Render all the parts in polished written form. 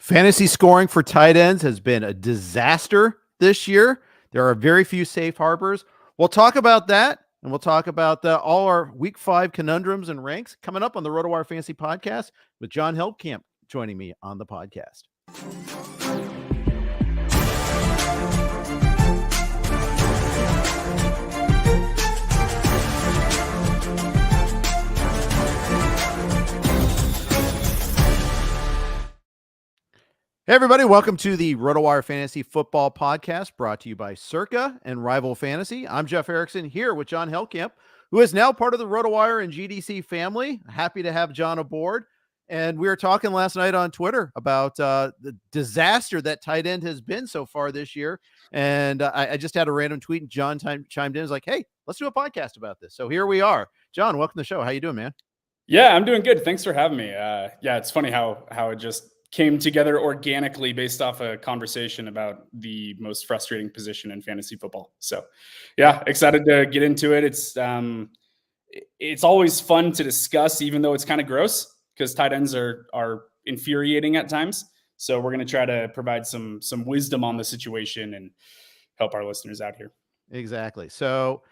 Fantasy scoring for tight ends has been a disaster this year. There are very few safe harbors. We'll talk about that, and we'll talk about all our Week 5 conundrums and ranks coming up on the RotoWire Fantasy Podcast with Jon Helmkamp joining me on the podcast. Hey everybody, welcome to the RotoWire Fantasy Football Podcast, brought to you by Circa and Rival Fantasy. I'm Jeff Erickson here with Jon Helmkamp, who is now part of the RotoWire and GDC family. Happy to have Jon aboard. And we were talking last night on Twitter about the disaster that tight end has been so far this year. And I just had a random tweet, and Jon chimed in. Was like, hey, let's do a podcast about this. So here we are. Jon, welcome to the show. How you doing, man? Yeah, I'm doing good. Thanks for having me. Yeah, it's funny how it just came together organically based off a conversation about the most frustrating position in fantasy football. So yeah, excited to get into it. It's always fun to discuss, even though it's kind of gross, because tight ends are infuriating at times. So we're going to try to provide some wisdom on the situation and help our listeners out here. Exactly. So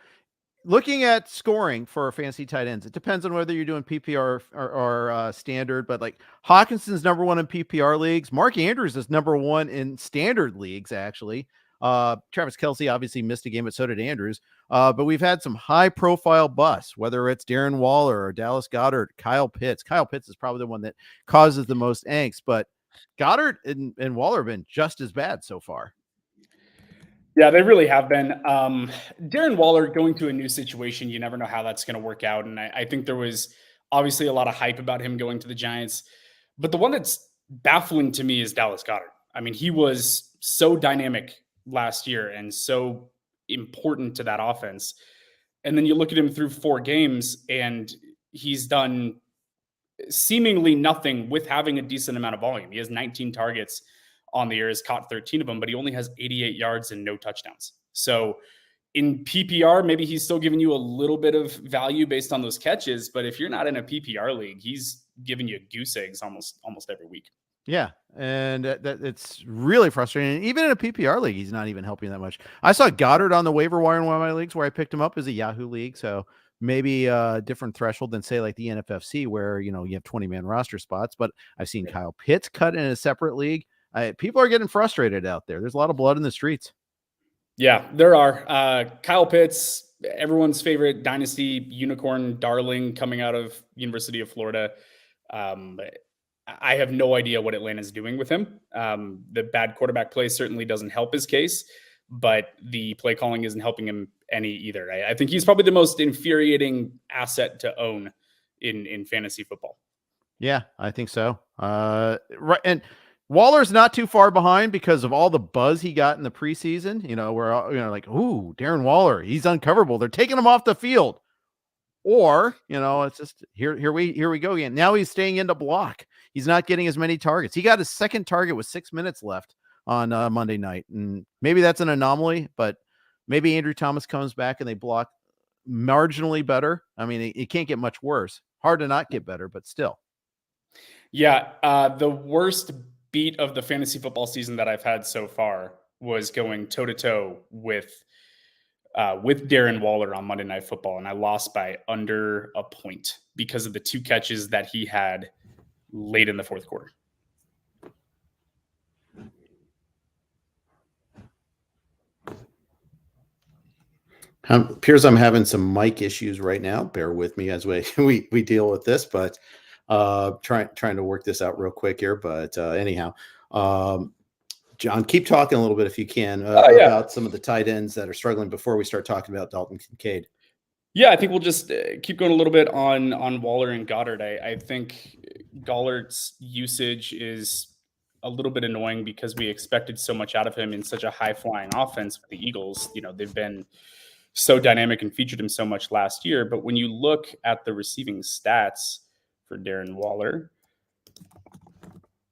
looking at scoring for fantasy tight ends, it depends on whether you're doing PPR or standard, but like Hawkinson's number one in PPR leagues. Mark Andrews is number one in standard leagues, actually. Travis Kelce obviously missed a game, but so did Andrews. But we've had some high profile busts, whether it's Darren Waller or Dallas Goedert, Kyle Pitts. Kyle Pitts is probably the one that causes the most angst, but Goedert and Waller have been just as bad so far. Yeah, they really have been. Darren Waller going to a new situation, you never know how that's going to work out. And I think there was obviously a lot of hype about him going to the Giants. But the one that's baffling to me is Dallas Goedert. I mean, he was so dynamic last year and so important to that offense. And then you look at him through 4 games, and he's done seemingly nothing with having a decent amount of volume. He has 19 targets on the year, has caught 13 of them, but he only has 88 yards and no touchdowns. So in PPR, maybe he's still giving you a little bit of value based on those catches. But if you're not in a PPR league, he's giving you goose eggs almost every week. Yeah, and it's really frustrating. Even in a PPR league, he's not even helping that much. I saw Goedert on the waiver wire in one of my leagues where I picked him up as a Yahoo league. So maybe a different threshold than, say, like the NFFC where, you have 20-man roster spots. But I've seen Kyle Pitts cut in a separate league. People are getting frustrated out there. There's a lot of blood in the streets. Yeah, there are. Kyle Pitts, everyone's favorite dynasty unicorn darling coming out of University of Florida. I have no idea what Atlanta's doing with him. The bad quarterback play certainly doesn't help his case, but the play calling isn't helping him any either. I think he's probably the most infuriating asset to own in fantasy football. Yeah, I think so. Right. And Waller's not too far behind because of all the buzz he got in the preseason, where, like, ooh, Darren Waller, he's uncoverable. They're taking him off the field. Or, it's just here we go again. Now he's staying in to block. He's not getting as many targets. He got his second target with 6 minutes left on Monday night. And maybe that's an anomaly, but maybe Andrew Thomas comes back and they block marginally better. I mean, it can't get much worse. Hard to not get better, but still. Yeah. The worst beat of the fantasy football season that I've had so far was going toe to toe with Darren Waller on Monday Night Football, and I lost by under a point because of the 2 catches that he had late in the fourth quarter. Appears I'm having some mic issues right now. Bear with me as we deal with this, but trying to work this out real quick here. But anyhow, Jon, keep talking a little bit if you can about some of the tight ends that are struggling before we start talking about Dalton Kincaid. Yeah, I think we'll just keep going a little bit on Waller and Goedert. I think Goedert's usage is a little bit annoying because we expected so much out of him in such a high-flying offense with the Eagles. They've been so dynamic and featured him so much last year. But when you look at the receiving stats for Darren Waller,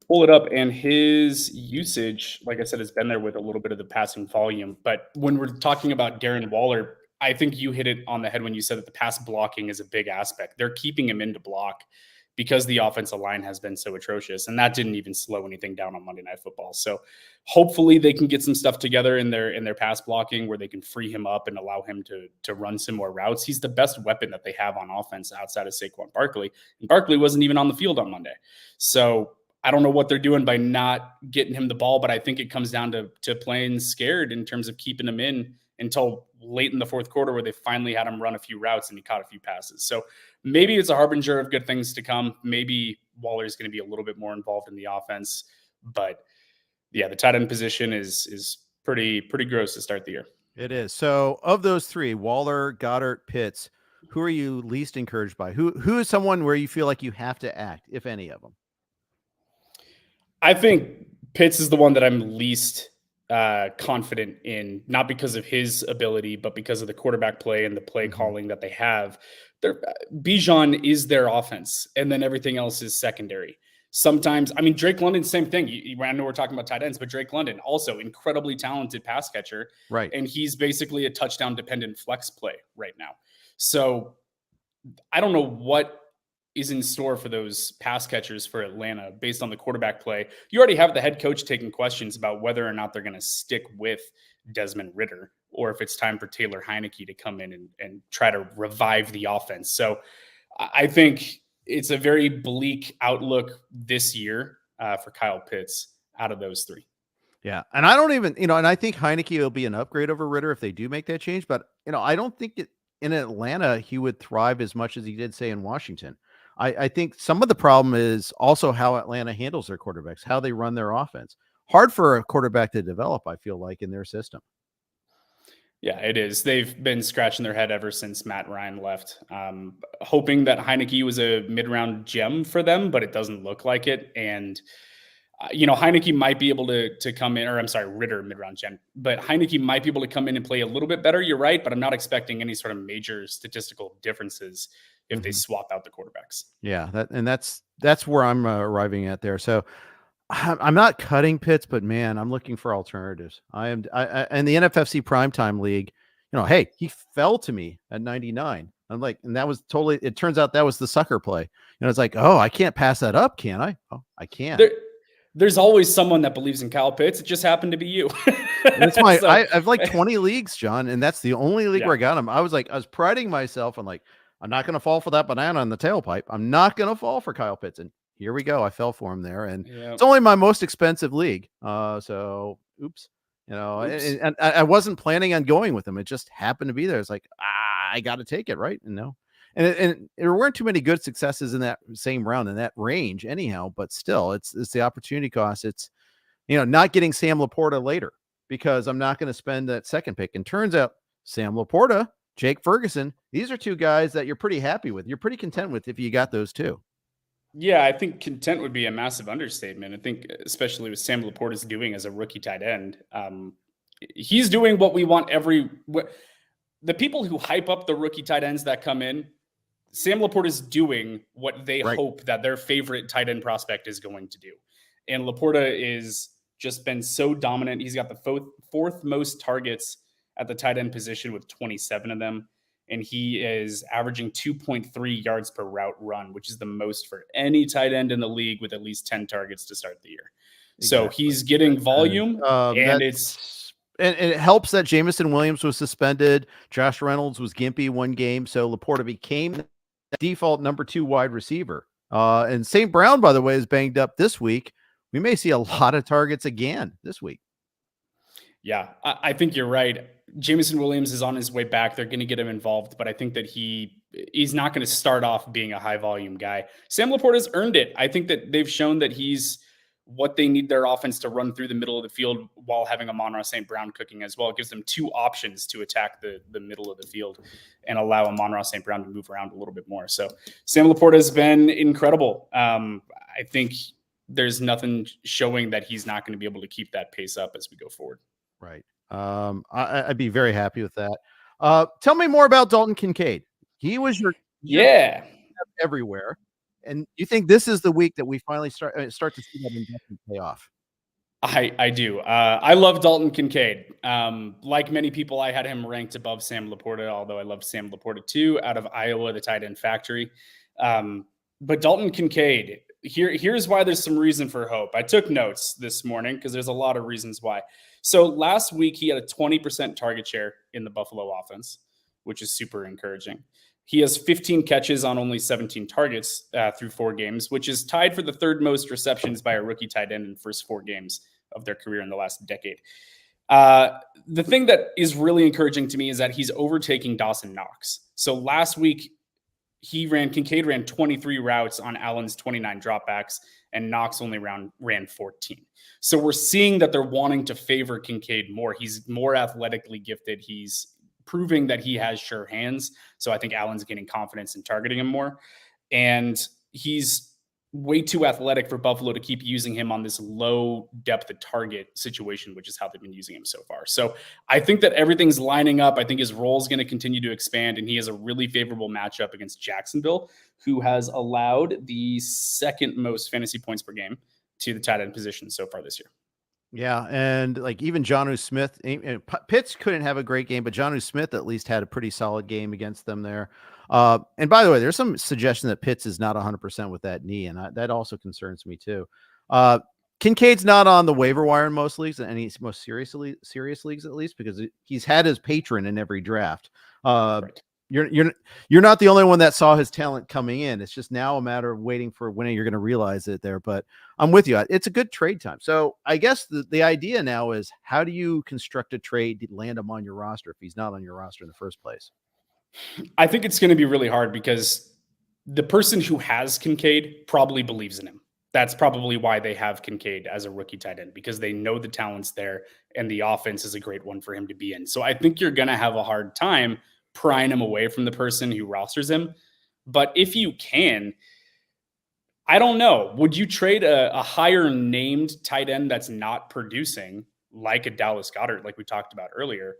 pull it up, and his usage, like I said, has been there with a little bit of the passing volume. But when we're talking about Darren Waller, I think you hit it on the head when you said that the pass blocking is a big aspect. They're keeping him in to block because the offensive line has been so atrocious. And that didn't even slow anything down on Monday Night Football. So hopefully they can get some stuff together in their pass blocking where they can free him up and allow him to run some more routes. He's the best weapon that they have on offense outside of Saquon Barkley. And Barkley wasn't even on the field on Monday. So I don't know what they're doing by not getting him the ball, but I think it comes down to playing scared in terms of keeping him in until late in the fourth quarter where they finally had him run a few routes and he caught a few passes. So maybe it's a harbinger of good things to come. Maybe Waller's going to be a little bit more involved in the offense, but yeah, the tight end position is pretty gross to start the year. It is. So of those three, Waller, Goedert, Pitts, who are you least encouraged by? Who is someone where you feel like you have to act, if any of them? I think Pitts is the one that I'm least confident in, not because of his ability, but because of the quarterback play and the play calling that they have. Bijan is their offense, and then everything else is secondary. Sometimes, I mean, Drake London, same thing. I know we're talking about tight ends, but Drake London, also incredibly talented pass catcher. Right. And he's basically a touchdown-dependent flex play right now. So I don't know what is in store for those pass catchers for Atlanta based on the quarterback play. You already have the head coach taking questions about whether or not they're going to stick with Desmond Ridder or if it's time for Taylor Heineke to come in and try to revive the offense. So I think it's a very bleak outlook this year for Kyle Pitts out of those three. Yeah. And I don't even, and I think Heineke will be an upgrade over Ridder if they do make that change. But, I don't think in Atlanta he would thrive as much as he did, say, in Washington. I think some of the problem is also how Atlanta handles their quarterbacks, how they run their offense. Hard for a quarterback to develop, I feel like, in their system. Yeah, it is. They've been scratching their head ever since Matt Ryan left, hoping that Heineke was a mid-round gem for them, but it doesn't look like it. And, Heineke might be able to come in, or I'm sorry, Ridder, mid-round gem, but Heineke might be able to come in and play a little bit better. You're right, but I'm not expecting any sort of major statistical differences if they swap out the quarterbacks. Yeah, that's where I'm arriving at there. So I'm not cutting Pitts, but man, I'm looking for alternatives. I am in the NFFC primetime league, hey, he fell to me at 99. I'm like, and that was totally, it turns out that was the sucker play. It's like, oh, I can't pass that up, can I? Oh, I can. There's always someone that believes in Kyle Pitts. It just happened to be you. That's I've like 20 leagues, John, and that's the only league where I got him. I was priding myself on I'm not going to fall for that banana in the tailpipe. I'm not going to fall for Kyle Pitts. And here we go. I fell for him there. And it's only my most expensive league. So oops. And I wasn't planning on going with him. It just happened to be there. It's like, I got to take it. Right. And there weren't too many good successes in that same round in that range anyhow, but still it's the opportunity cost. It's, not getting Sam LaPorta later because I'm not going to spend that second pick. And turns out Sam LaPorta, Jake Ferguson, these are two guys that you're pretty happy with. You're pretty content with if you got those two. Yeah, I think content would be a massive understatement. I think especially with Sam LaPorta's doing as a rookie tight end, he's doing what we want the people who hype up the rookie tight ends that come in, Sam LaPorta is doing what they hope that their favorite tight end prospect is going to do. And LaPorta is just been so dominant. He's got the fourth most targets at the tight end position with 27 of them. And he is averaging 2.3 yards per route run, which is the most for any tight end in the league with at least 10 targets to start the year. Exactly. So he's getting volume and it helps that Jameson Williams was suspended. Josh Reynolds was gimpy one game. So LaPorta became the default number 2 wide receiver. And St. Brown, by the way, is banged up this week. We may see a lot of targets again this week. Yeah, I think you're right. Jameson Williams is on his way back. They're going to get him involved, but I think that he's not going to start off being a high volume guy. Sam LaPorta has earned it. I think that they've shown that he's what they need their offense to run through the middle of the field while having Amon-Ra St. Brown cooking as well. It gives them 2 options to attack the middle of the field and allow Amon-Ra St. Brown to move around a little bit more. So Sam LaPorta has been incredible. I think there's nothing showing that he's not going to be able to keep that pace up as we go forward. Right. I'd be very happy with that. Tell me more about Dalton Kincaid. He was your everywhere. And you think this is the week that we finally start to see that investment pay off? I do. I love Dalton Kincaid. Like many people, I had him ranked above Sam LaPorta, although I love Sam LaPorta too, out of Iowa, the tight end factory. But Dalton Kincaid, here's why there's some reason for hope. I took notes this morning because there's a lot of reasons why. So last week he had a 20% target share in the Buffalo offense, which is super encouraging. He has 15 catches on only 17 targets through 4 games, which is tied for the third most receptions by a rookie tight end in the first 4 games of their career in the last decade. The thing that is really encouraging to me is that he's overtaking Dawson Knox. So last week, Kincaid ran 23 routes on Allen's 29 dropbacks, and Knox only ran 14. So we're seeing that they're wanting to favor Kincaid more. He's more athletically gifted. He's proving that he has sure hands. So I think Allen's getting confidence in targeting him more. And he's way too athletic for Buffalo to keep using him on this low depth of target situation, which is how they've been using him so far. So I think that everything's lining up. I think his role is going to continue to expand, and he has a really favorable matchup against Jacksonville, who has allowed the second most fantasy points per game to the tight end position so far this year. Yeah, and like even Jonnu Smith, Pitts couldn't have a great game, but Jonnu Smith at least had a pretty solid game against them there. And by the way, there's some suggestion that Pitts is not 100% with that knee, and that also concerns me too. Kincaid's not on the waiver wire in most leagues, and he's most serious leagues at least, because he's had his patron in every draft. Right. You're not the only one that saw his talent coming in. It's just now a matter of waiting for when you're going to realize it there. But I'm with you. It's a good trade time. So I guess the idea now is, how do you construct a trade to land him on your roster if he's not on your roster in the first place? I think it's going to be really hard because the person who has Kincaid probably believes in him. That's probably why they have Kincaid as a rookie tight end, because they know the talent's there and the offense is a great one for him to be in. So I think you're going to have a hard time prying him away from the person who rosters him. But if you can, I don't know. Would you trade a higher named tight end that's not producing, like a Dallas Goedert, like we talked about earlier,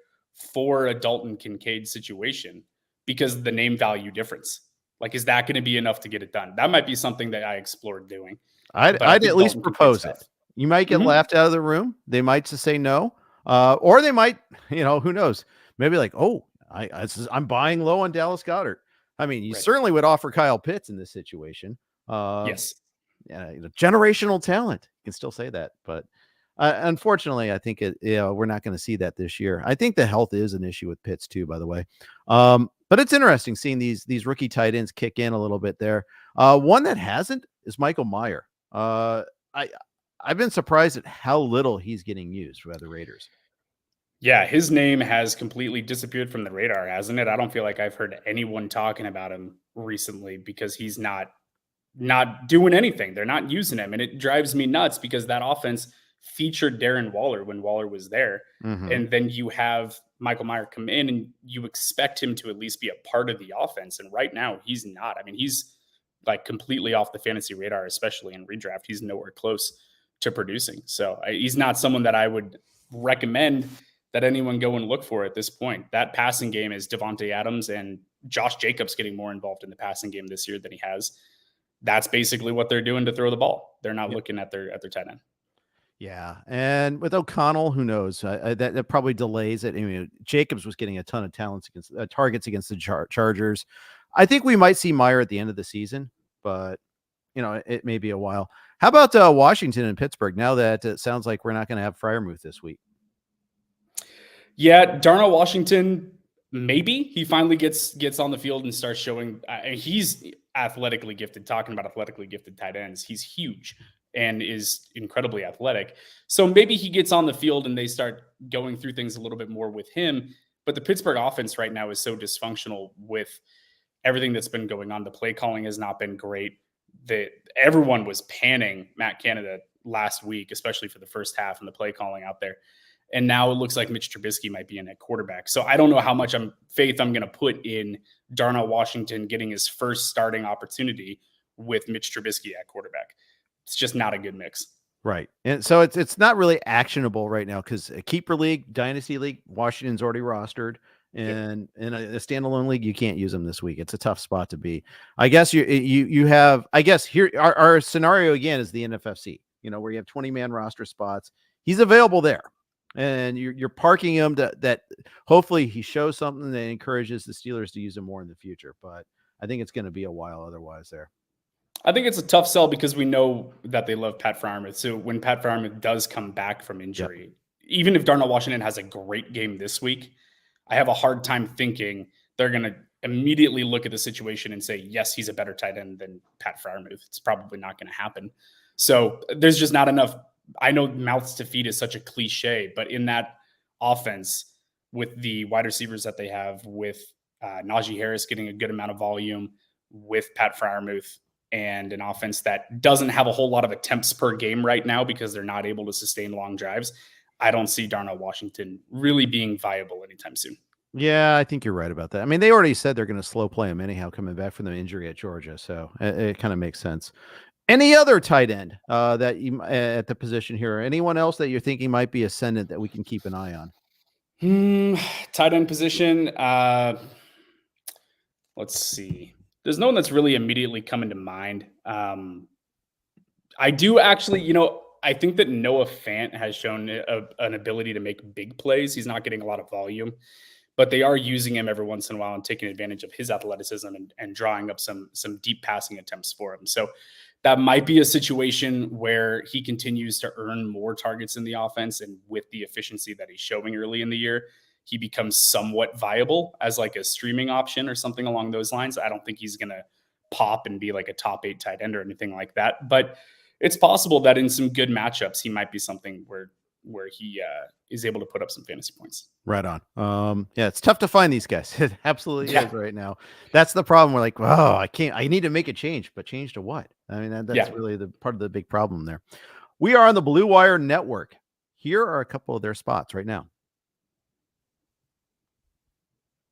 for a Dalton Kincaid situation because of the name value difference? Like, is that going to be enough to get it done? That might be something that I explored doing. I'd at least propose it. You might get laughed out of the room. They might just say no. Or they might, who knows? Maybe like, oh, I'm buying low on Dallas Goedert. I mean, you certainly would offer Kyle Pitts in this situation. Yes. Generational talent. You can still say that, but unfortunately, I think we're not going to see that this year. I think the health is an issue with Pitts too, by the way. But it's interesting seeing these rookie tight ends kick in a little bit there. One that hasn't is Michael Mayer. I've been surprised at how little he's getting used by the Raiders. Yeah, his name has completely disappeared from the radar, hasn't it? I don't feel like I've heard anyone talking about him recently because he's not doing anything. They're not using him. And it drives me nuts because that offense featured Darren Waller when Waller was there. Mm-hmm. And then you have Michael Mayer come in and you expect him to at least be a part of the offense. And right now he's not. I mean, he's like completely off the fantasy radar, especially in redraft. He's nowhere close to producing. So he's not someone that I would recommend that anyone go and look for at this point. That passing game is Devontae Adams and Josh Jacobs getting more involved in the passing game this year than he has. That's basically what they're doing to throw the ball. They're not looking at their tight end. Yeah, and with O'Connell, who knows? That probably delays it. I mean, Jacobs was getting a ton of targets against the Chargers. I think we might see Mayer at the end of the season, but it may be a while. How about Washington and Pittsburgh? Now that it sounds like we're not going to have Freiermuth this week. Yeah, Darnell Washington, maybe he finally gets on the field and starts showing. He's athletically gifted. Talking about athletically gifted tight ends, he's huge and is incredibly athletic. So maybe he gets on the field and they start going through things a little bit more with him. But the Pittsburgh offense right now is so dysfunctional with everything that's been going on. The play calling has not been great. Everyone was panning Matt Canada last week, especially for the first half and the play calling out there. And now it looks like Mitch Trubisky might be in at quarterback. So I don't know how much faith I'm going to put in Darnell Washington getting his first starting opportunity with Mitch Trubisky at quarterback. It's just not a good mix. Right. And so it's not really actionable right now because a keeper league, dynasty league, Washington's already rostered. And in a standalone league, you can't use them this week. It's a tough spot to be. I guess you have, I guess here our scenario again is the NFFC, where you have 20-man roster spots. He's available there. And you're parking him that hopefully he shows something that encourages the Steelers to use him more in the future. But I think it's going to be a while otherwise there. I think it's a tough sell because we know that they love Pat Freiermuth. So when Pat Freiermuth does come back from Yep. injury, even if Darnell Washington has a great game this week, I have a hard time thinking they're going to immediately look at the situation and say, yes, he's a better tight end than Pat Freiermuth. It's probably not going to happen. So there's just not enough. I know mouths to feed is such a cliche, but in that offense, with the wide receivers that they have, with Najee Harris getting a good amount of volume, with Pat Freiermuth, and an offense that doesn't have a whole lot of attempts per game right now because they're not able to sustain long drives, I don't see Darnell Washington really being viable anytime soon. Yeah, I think you're right about that. I mean, they already said they're going to slow play him anyhow, coming back from the injury at Georgia. So it kind of makes sense. Any other tight end that you at the position here, or anyone else that you're thinking might be ascendant that we can keep an eye on? Tight end position. Let's see. There's no one that's really immediately coming to mind. I do actually, I think that Noah Fant has shown an ability to make big plays. He's not getting a lot of volume, but they are using him every once in a while and taking advantage of his athleticism and drawing up some deep passing attempts for him. So that might be a situation where he continues to earn more targets in the offense, and with the efficiency that he's showing early in the year, he becomes somewhat viable as like a streaming option or something along those lines. I don't think he's going to pop and be like a top 8 tight end or anything like that, but it's possible that in some good matchups, he might be something where he is able to put up some fantasy points. Right on. Yeah, it's tough to find these guys. It absolutely is right now. That's the problem. We're like, oh, I need to make a change, but change to what? I mean, that's really the part of the big problem there. We are on the Blue Wire Network. Here are a couple of their spots right now.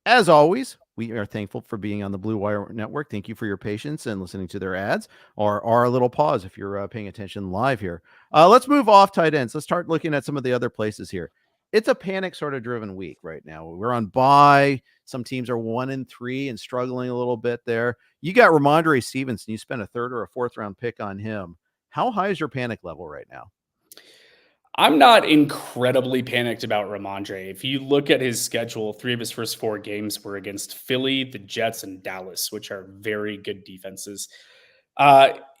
As always, we are thankful for being on the Blue Wire Network. Thank you for your patience and listening to their ads, or a little pause if you're paying attention live here. Let's move off tight ends. Let's start looking at some of the other places here. It's a panic sort of driven week right now. We're on bye. Some teams are 1-3 and struggling a little bit there. You got Rhamondre Stevenson. You spent a 3rd or a 4th round pick on him. How high is your panic level right now? I'm not incredibly panicked about Rhamondre. If you look at his schedule, 3 of his first 4 games were against Philly, the Jets, and Dallas, which are very good defenses.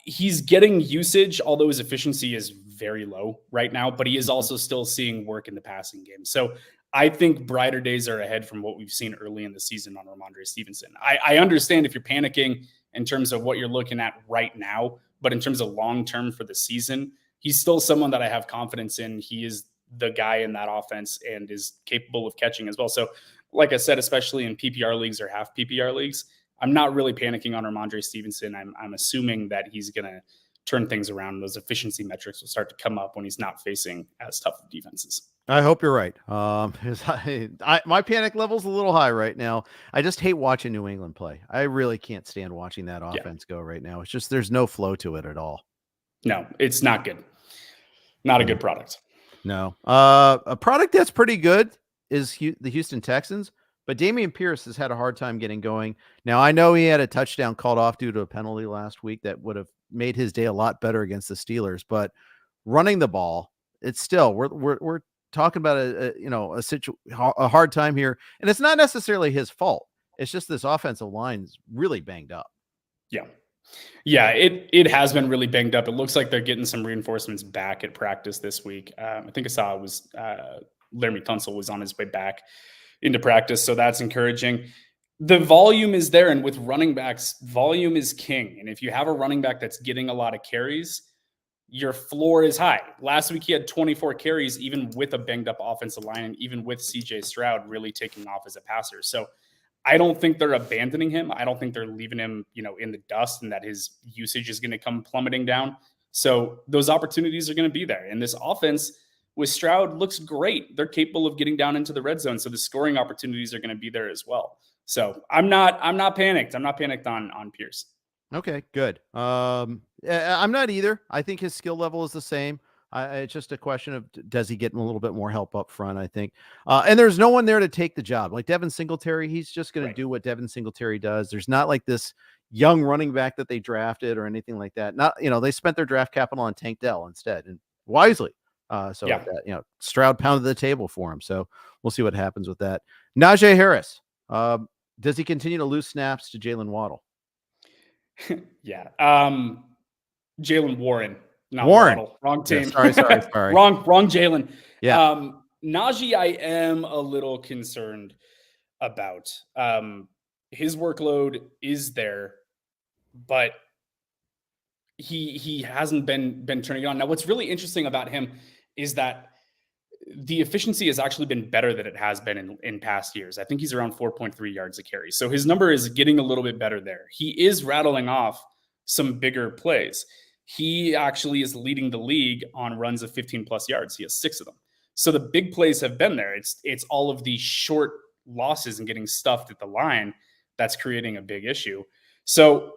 He's getting usage, although his efficiency is very low right now, but he is also still seeing work in the passing game. So I think brighter days are ahead from what we've seen early in the season on Rhamondre Stevenson. I understand if you're panicking in terms of what you're looking at right now, but in terms of long-term for the season, he's still someone that I have confidence in. He is the guy in that offense and is capable of catching as well. So like I said, especially in PPR leagues or half PPR leagues, I'm not really panicking on Rhamondre Stevenson. I'm assuming that he's going to turn things around. Those efficiency metrics will start to come up when he's not facing as tough of defenses. I hope you're right. My panic level's a little high right now. I just hate watching New England play. I really can't stand watching that offense go right now. It's just there's no flow to it at all. No, it's not good. Not a good product. No. A product that's pretty good is the Houston Texans, but Dameon Pierce has had a hard time getting going. Now, I know he had a touchdown called off due to a penalty last week that would have made his day a lot better against the Steelers, but running the ball, it's still we're talking about a hard time here, and it's not necessarily his fault. It's just this offensive line is really banged up. Yeah, it has been really banged up. It looks like they're getting some reinforcements back at practice this week. I think I saw it was Laramie Tunsil was on his way back into practice, so that's encouraging. The volume is there, and with running backs, volume is king. And if you have a running back that's getting a lot of carries, your floor is high. Last week he had 24 carries, even with a banged up offensive line, and even with CJ Stroud really taking off as a passer. So I don't think they're abandoning him. I don't think they're leaving him, in the dust, and that his usage is going to come plummeting down. So those opportunities are going to be there. And this offense with Stroud looks great. They're capable of getting down into the red zone. So the scoring opportunities are going to be there as well. So I'm not panicked. I'm not panicked on Pierce. Okay, good. I'm not either. I think his skill level is the same. It's just a question of, does he get a little bit more help up front, I think. And there's no one there to take the job. Like Devin Singletary, he's just going to do what Devin Singletary does. There's not like this young running back that they drafted or anything like that. Not, they spent their draft capital on Tank Dell instead, and wisely. Stroud pounded the table for him. So we'll see what happens with that. Najee Harris, does he continue to lose snaps to Jalen Waddle? Yeah. Jalen Warren, not Warren. Waddle. Wrong Yeah, team. sorry. wrong Jalen. Yeah. Najee, I am a little concerned about. His workload is there, but he hasn't been turning it on. Now, what's really interesting about him is that the efficiency has actually been better than it has been in past years. I think he's around 4.3 yards a carry. So his number is getting a little bit better there. He is rattling off some bigger plays. He actually is leading the league on runs of 15 plus yards. He has 6 of them. So the big plays have been there. It's all of these short losses and getting stuffed at the line that's creating a big issue. So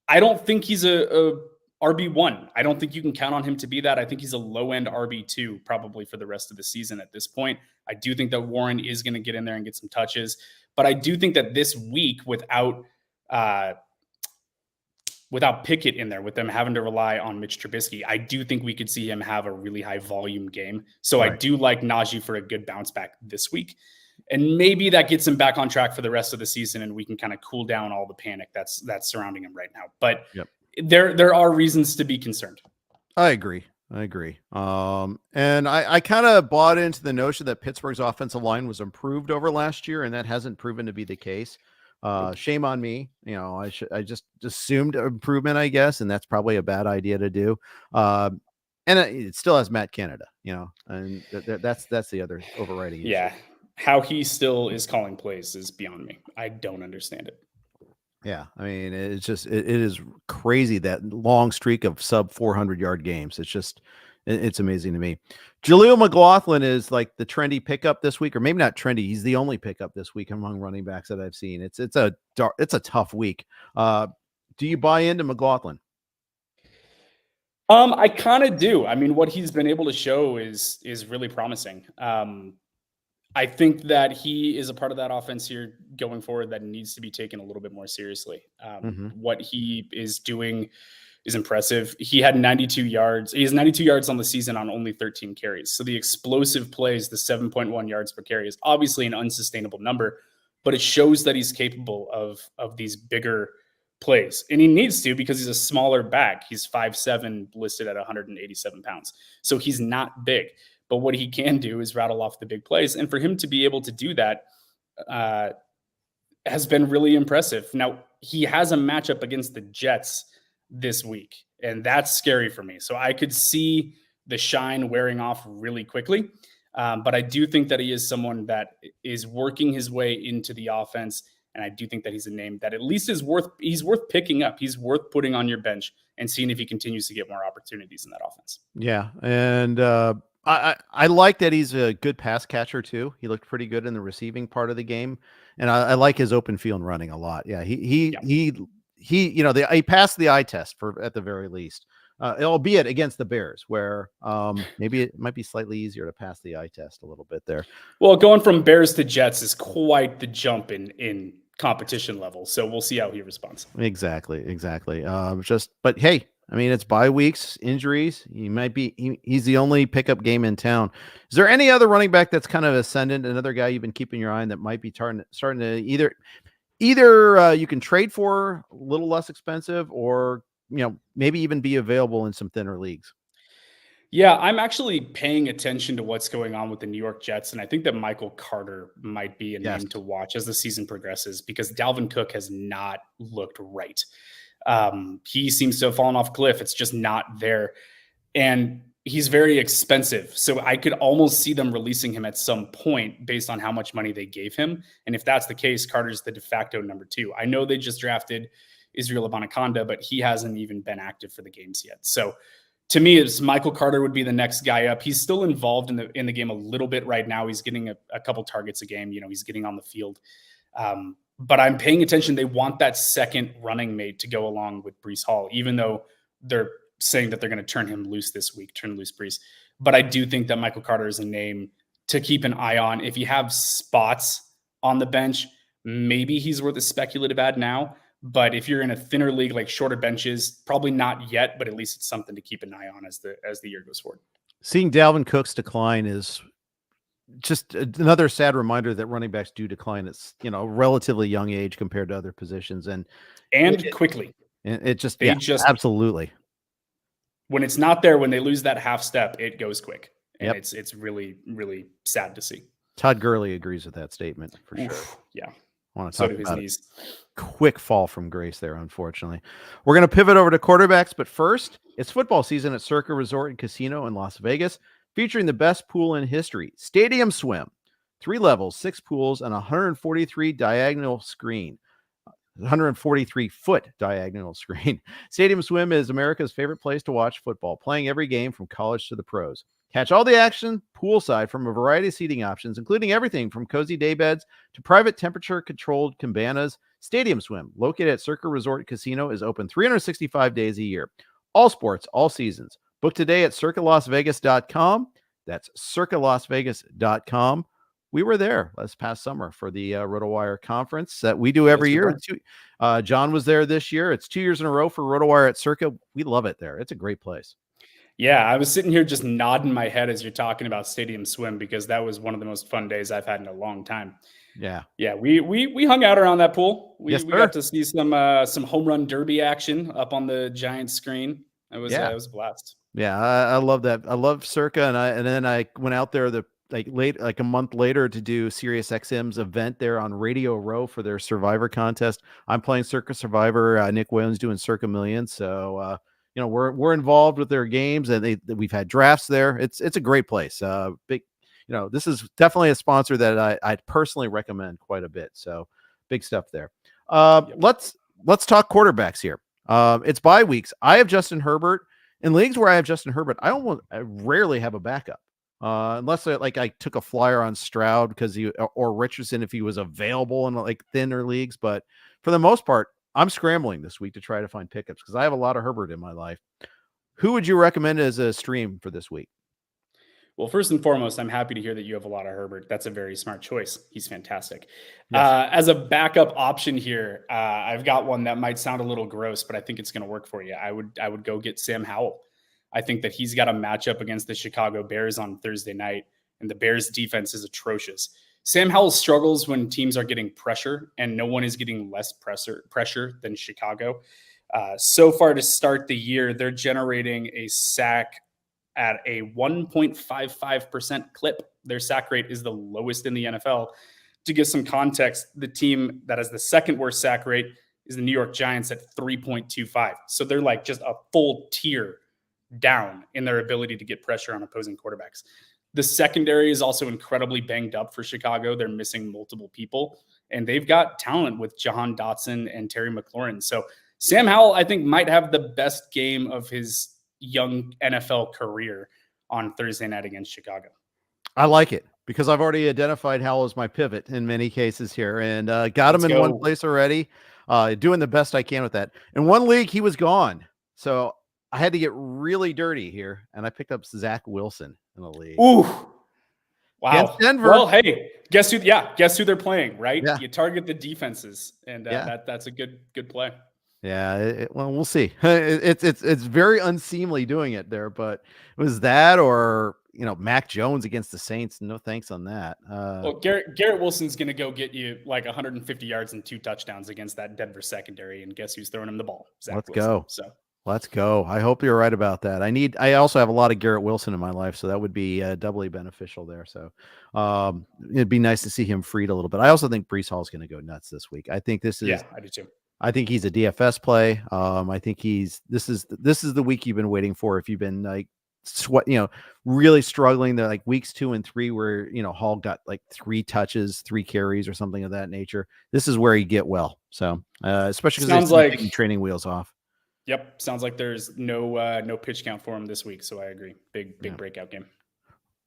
I don't think he's a RB1. I don't think you can count on him to be that. I think he's a low-end RB2 probably for the rest of the season at this point. I do think that Warren is going to get in there and get some touches. But I do think that this week without Pickett in there, with them having to rely on Mitch Trubisky, I do think we could see him have a really high volume game. So right. I do like Najee for a good bounce back this week. And maybe that gets him back on track for the rest of the season and we can kind of cool down all the panic that's surrounding him right now. But there are reasons to be concerned. I agree. And I kind of bought into the notion that Pittsburgh's offensive line was improved over last year, and that hasn't proven to be the case. Shame on me. I just assumed improvement, I guess, and that's probably a bad idea to do. And it still has Matt Canada, and that's the other overriding issue. Yeah. How he still is calling plays is beyond me. I don't understand it. Yeah. I mean, it's just, it is crazy, that long streak of sub 400-yard games. It's amazing to me. Jaleel McLaughlin is like the trendy pickup this week, or maybe not trendy. He's the only pickup this week among running backs that I've seen. It's a tough week. Do you buy into McLaughlin? I kind of do. I mean, what he's been able to show is really promising. I think that he is a part of that offense here going forward that needs to be taken a little bit more seriously. What he is doing is impressive. He had 92 yards. He has 92 yards on the season on only 13 carries. So the explosive plays, the 7.1 yards per carry, is obviously an unsustainable number, but it shows that he's capable of these bigger plays. And he needs to, because he's a smaller back. He's 5'7", listed at 187 pounds. So he's not big. But what he can do is rattle off the big plays. And for him to be able to do that has been really impressive. Now, he has a matchup against the Jets this week, and that's scary for me. So I could see the shine wearing off really quickly. But I do think that he is someone that is working his way into the offense. And I do think that he's a name that at least he's worth picking up. He's worth putting on your bench and seeing if he continues to get more opportunities in that offense. Yeah. And I like that he's a good pass catcher too. He looked pretty good in the receiving part of the game, and I like his open field running a lot. Yeah, he passed the eye test at the very least, albeit against the Bears, where maybe it might be slightly easier to pass the eye test a little bit there. Well, going from Bears to Jets is quite the jump in competition level, so we'll see how he responds. Exactly. But hey, I mean, it's bye weeks, injuries. He's the only pickup game in town. Is there any other running back that's kind of ascendant? Another guy you've been keeping your eye on that might be starting to either you can trade for a little less expensive, or maybe even be available in some thinner leagues? Yeah, I'm actually paying attention to what's going on with the New York Jets, and I think that Michael Carter might be a name to watch as the season progresses, because Dalvin Cook has not looked right. He seems to have fallen off a cliff. It's just not there. And he's very expensive. So I could almost see them releasing him at some point based on how much money they gave him. And if that's the case, Carter's the de facto number 2. I know they just drafted Israel Abanikanda, but he hasn't even been active for the games yet. So to me, it's Michael Carter would be the next guy up. He's still involved in the game a little bit right now. He's getting a couple targets a game. He's getting on the field. But I'm paying attention. They want that second running mate to go along with Breece Hall, even though they're saying that they're going to turn him loose this week, turn loose Breece. But I do think that Michael Carter is a name to keep an eye on. If you have spots on the bench, maybe he's worth a speculative add now. But if you're in a thinner league, like shorter benches, probably not yet, but at least it's something to keep an eye on as the year goes forward. Seeing Dalvin Cook's decline is just another sad reminder that running backs do decline at relatively young age compared to other positions, and quickly. And it just, They just, absolutely. when it's not there, when they lose that half step, it goes quick. And Yep. it's really, really sad to see. Todd Gurley agrees with that statement for sure. Yeah. I want to So talk do his about knees. Quick fall from grace there, unfortunately. We're going to pivot over to quarterbacks, but first, it's football season at Circa Resort and Casino in Las Vegas, featuring the best pool in history, Stadium Swim. 3 levels, 6 pools, and 143 diagonal screen. 143-foot diagonal screen. Stadium Swim is America's favorite place to watch football, playing every game from college to the pros. Catch all the action poolside from a variety of seating options, including everything from cozy daybeds to private temperature-controlled cabanas. Stadium Swim, located at Circa Resort Casino, is open 365 days a year. All sports, all seasons. Book today at circalasvegas.com. That's circalasvegas.com. We were there last past summer for the RotoWire conference that we do every year. Jon was there this year. It's 2 years in a row for RotoWire at Circa. We love it there. It's a great place. Yeah, I was sitting here just nodding my head as you're talking about Stadium Swim because that was one of the most fun days I've had in a long time. Yeah. We hung out around that pool. We got to see some home run derby action up on the giant screen. It was a blast. Yeah, I love that. I love Circa, and then I went out there a month later to do Sirius XM's event there on Radio Row for their Survivor contest. I'm playing Circa Survivor. Nick Whalen's doing Circa Millions, so we're involved with their games, and we've had drafts there. It's a great place. Big, this is definitely a sponsor that I personally recommend quite a bit. So big stuff there. Let's talk quarterbacks here. It's bye weeks. I have Justin Herbert. In leagues where I have Justin Herbert, I rarely have a backup. Unless I took a flyer on Stroud or Richardson if he was available in thinner leagues. But for the most part, I'm scrambling this week to try to find pickups because I have a lot of Herbert in my life. Who would you recommend as a stream for this week? Well, first and foremost, I'm happy to hear that you have a lot of Herbert. That's a very smart choice. He's fantastic. Yes. As a backup option here, I've got one that might sound a little gross, but I think it's going to work for you. I would go get Sam Howell. I think that he's got a matchup against the Chicago Bears on Thursday night, and the Bears defense is atrocious. Sam Howell struggles when teams are getting pressure, and no one is getting less pressure than Chicago. So far to start the year, they're generating a sack at a 1.55% clip. Their sack rate is the lowest in the NFL. To give some context, the team that has the second worst sack rate is the New York Giants at 3.25. So they're just a full tier down in their ability to get pressure on opposing quarterbacks. The secondary is also incredibly banged up for Chicago. They're missing multiple people, and they've got talent with Jahan Dotson and Terry McLaurin. So Sam Howell, I think, might have the best game of his young NFL career on Thursday night against Chicago. I like it because I've already identified Howell as my pivot in many cases here and got him in one place already. Doing the best I can with that. In one league, he was gone. So I had to get really dirty here, and I picked up Zach Wilson in the league. Ooh. Wow. Against Denver. Well, hey, guess who they're playing, right? Yeah. You target the defenses, and that's a good play. Yeah, well, we'll see. It's very unseemly doing it there, but it was that or Mac Jones against the Saints. No thanks on that. Well, Garrett Wilson's going to go get you 150 yards and 2 touchdowns against that Denver secondary, and guess who's throwing him the ball? Zach Wilson. Go. So let's go. I hope you're right about that. I also have a lot of Garrett Wilson in my life, so that would be doubly beneficial there. So it'd be nice to see him freed a little bit. I also think Breece Hall is going to go nuts this week. I think this is. Yeah, I do too. I think he's a DFS play. I think this is the week you've been waiting for. If you've been really struggling the weeks 2 and 3 where, Hall got 3 touches, 3 carries or something of that nature. This is where you get well. So, especially because they're taking training wheels off. Yep. Sounds like there's no pitch count for him this week. So I agree. Big breakout game.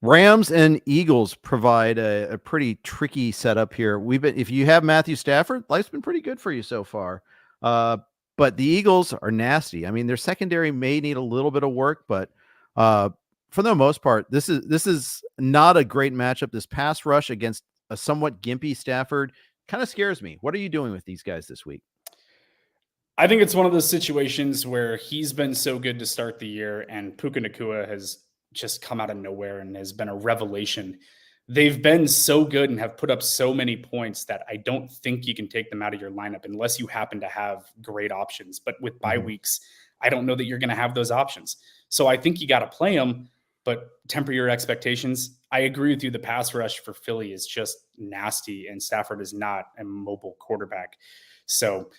Rams and Eagles provide a pretty tricky setup here. If you have Matthew Stafford, life's been pretty good for you so far. But the Eagles are nasty. I mean, their secondary may need a little bit of work, but for the most part, this is not a great matchup. This pass rush against a somewhat gimpy Stafford kind of scares me. What are you doing with these guys this week? I think it's one of those situations where he's been so good to start the year, and Puka Nacua has just come out of nowhere and has been a revelation they've been so good and have put up so many points that I don't think you can take them out of your lineup unless you happen to have great options. But with bye weeks, I don't know that you're going to have those options. So I think you got to play them, but temper your expectations. I agree with you. The pass rush for Philly is just nasty, and Stafford is not a mobile quarterback. So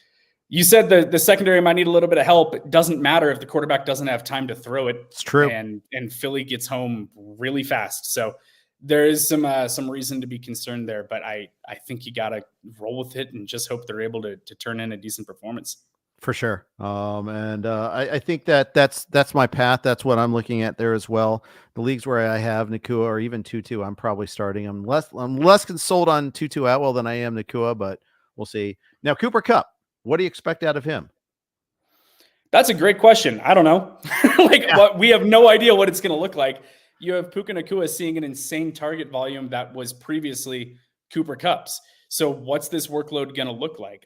you said the secondary might need a little bit of help. It doesn't matter if the quarterback doesn't have time to throw it. It's true. And Philly gets home really fast. So there is some reason to be concerned there, but I think you got to roll with it and just hope they're able to turn in a decent performance. For sure. I think that's my path. That's what I'm looking at there as well. The leagues where I have Nakua or even Tutu, I'm probably starting. I'm less consoled on Tutu Atwell than I am Nakua, but we'll see. Now, Cooper Kupp, what do you expect out of him? That's a great question. I don't know. We have no idea what it's going to look like. You have Puka Nacua seeing an insane target volume that was previously Cooper Kupp's. So what's this workload going to look like?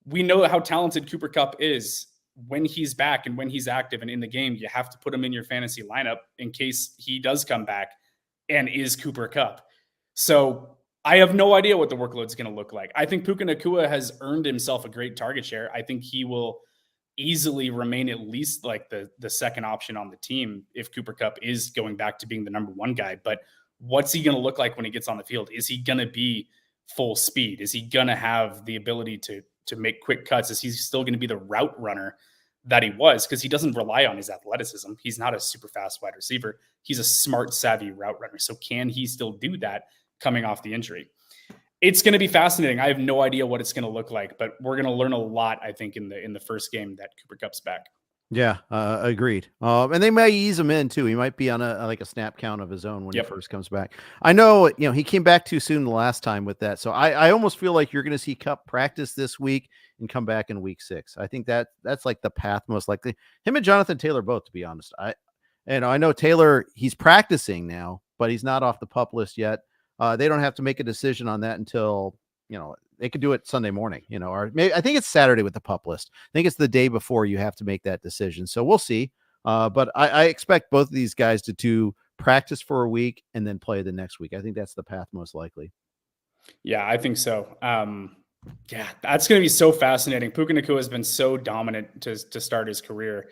We know how talented Cooper Kupp is. When he's back and when he's active and in the game, you have to put him in your fantasy lineup in case he does come back and is Cooper Kupp. So I have no idea what the workload is going to look like. I think Puka Nacua has earned himself a great target share. I think he will easily remain at least like the second option on the team if Cooper Kupp is going back to being the number one guy. But what's he going to look like when he gets on the field? Is he going to be full speed? Is he going to have the ability to make quick cuts? Is he still going to be the route runner that he was? Because he doesn't rely on his athleticism. He's not a super fast wide receiver. He's a smart, savvy route runner. So can he still do that coming off the injury? It's going to be fascinating. I have no idea what it's going to look like, but we're going to learn a lot, I think, in the first game that Cooper Kupp's back. Yeah, agreed. And they may ease him in too. He might be on a snap count of his own when he first comes back. I know, he came back too soon the last time with that. So I almost feel like you're going to see Kupp practice this week and come back in week 6. I think that's like the path most likely. Him and Jonathan Taylor both, to be honest. I know Taylor, he's practicing now, but he's not off the PUP list yet. They don't have to make a decision on that until, they could do it Sunday morning, or maybe I think it's Saturday with the PUP list. I think it's the day before you have to make that decision. So we'll see. But I expect both of these guys to practice for a week and then play the next week. I think that's the path most likely. Yeah, I think so. Yeah, that's going to be so fascinating. Puka Nacua has been so dominant to start his career.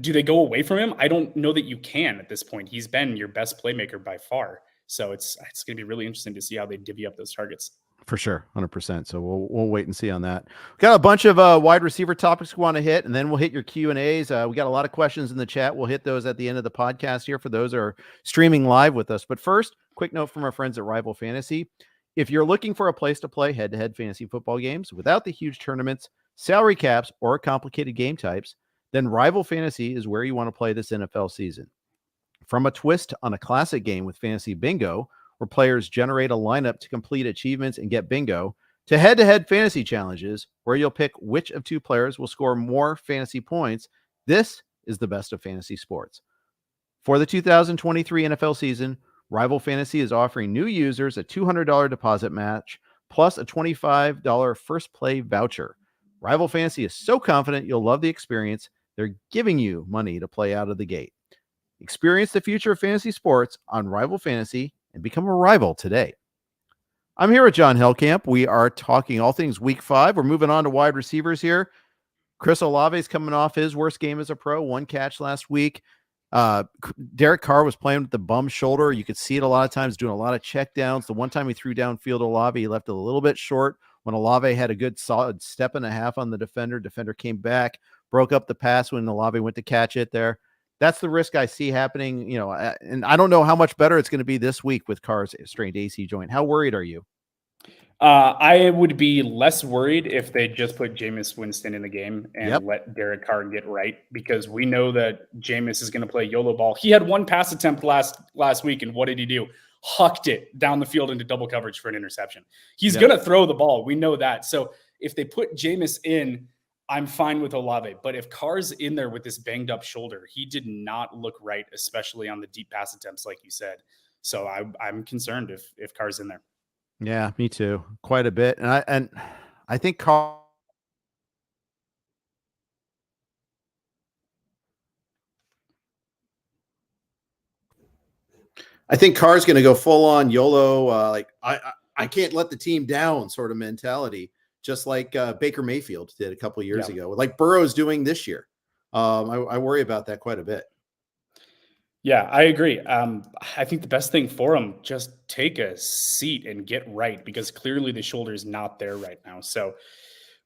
Do they go away from him? I don't know that you can at this point. He's been your best playmaker by far. So it's going to be really interesting to see how they divvy up those targets. For sure, 100%. So we'll wait and see on that. We got a bunch of wide receiver topics we want to hit, and then we'll hit your Q&As. We got a lot of questions in the chat. We'll hit those at the end of the podcast here for those who are streaming live with us. But first, quick note from our friends at Rival Fantasy. If you're looking for a place to play head-to-head fantasy football games without the huge tournaments, salary caps, or complicated game types, then Rival Fantasy is where you want to play this NFL season. From a twist on a classic game with Fantasy Bingo, where players generate a lineup to complete achievements and get bingo, to head-to-head fantasy challenges, where you'll pick which of two players will score more fantasy points, this is the best of fantasy sports. For the 2023 NFL season, Rival Fantasy is offering new users a $200 deposit match plus a $25 first play voucher. Rival Fantasy is so confident you'll love the experience, they're giving you money to play out of the gate. Experience the future of fantasy sports on Rival Fantasy and become a rival today. I'm here with Jon Helmkamp. We are talking all things week 5. We're moving on to wide receivers here. Chris Olave is coming off his worst game as a pro, 1 catch last week. Derek Carr was playing with the bum shoulder. You could see it a lot of times, doing a lot of check downs. The one time he threw downfield Olave, he left it a little bit short. When Olave had a good solid step and a half on the defender came back, broke up the pass when Olave went to catch it there. That's the risk I see happening, and I don't know how much better it's going to be this week with Carr's strained AC joint. How worried are you? I would be less worried if they just put Jameis Winston in the game and let Derek Carr get right, because we know that Jameis is going to play YOLO ball. He had 1 pass attempt last week, and what did he do? Hucked it down the field into double coverage for an interception. He's going to throw the ball. We know that. So if they put Jameis in, I'm fine with Olave. But if Carr's in there with this banged up shoulder, he did not look right, especially on the deep pass attempts, like you said. So I'm concerned if Carr's in there. Yeah, me too. Quite a bit. And I think Carr, I think Carr's going to go full on YOLO. I can't let the team down sort of mentality, just like Baker Mayfield did a couple of years ago, like Burrow's doing this year. I worry about that quite a bit. Yeah, I agree. I think the best thing for him, just take a seat and get right, because clearly the shoulder is not there right now. So